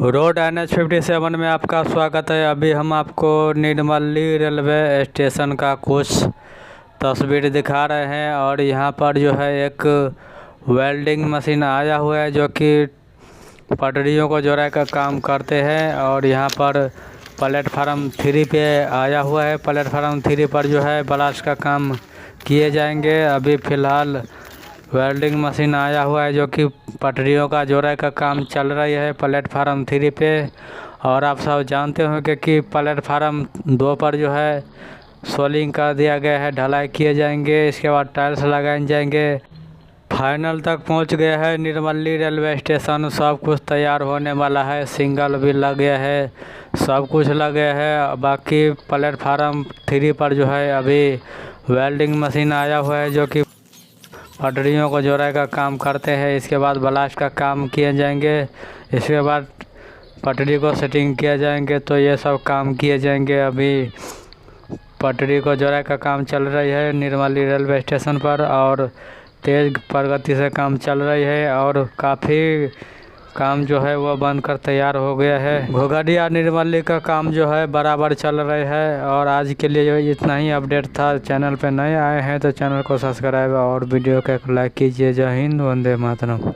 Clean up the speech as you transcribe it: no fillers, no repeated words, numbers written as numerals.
Road NH57 में आपका स्वागत है। अभी हम आपको निर्मली रेलवे स्टेशन का कुछ तस्वीर दिखा रहे हैं और यहाँ पर जो है एक वेल्डिंग मशीन आया हुआ है जो कि पटरियों को जोड़ने का काम करते हैं। और यहाँ पर प्लेटफार्म 3 पे आया हुआ है। प्लेटफार्म 3 पर जो है ब्लास्ट का काम किए जाएंगे। अभी फ़िलहाल वेल्डिंग मशीन आया हुआ है जो कि पटरियों का जोड़ने का काम चल रही है प्लेटफार्म 3 पे। और आप सब जानते होंगे कि प्लेटफार्म 2 पर जो है सोलिंग कर दिया गया है, ढलाई किए जाएंगे, इसके बाद टाइल्स लगाए जाएंगे। फाइनल तक पहुंच गया है निर्मली रेलवे स्टेशन। सब कुछ तैयार होने वाला है, सिंगल भी लग गया है, सब कुछ लग गया है। बाकी प्लेटफार्म 3 पर जो है अभी वेल्डिंग मशीन आया हुआ है जो कि पटरियों को जोड़ने का काम करते हैं। इसके बाद ब्लास्ट का काम किए जाएंगे, इसके बाद पटरी को सेटिंग किया जाएंगे। तो ये सब काम किए जाएंगे। अभी पटरी को जोड़ने का काम चल रही है निर्मली रेलवे स्टेशन पर और तेज़ प्रगति से काम चल रही है। और काफ़ी काम जो है वो बनकर तैयार हो गया है। घोघडिया निर्मली का काम जो है बराबर चल रहा है। और आज के लिए इतना ही अपडेट था। चैनल पे नए आए हैं तो चैनल को सब्सक्राइब और वीडियो को लाइक कीजिए। जय हिंद, वंदे मातरम।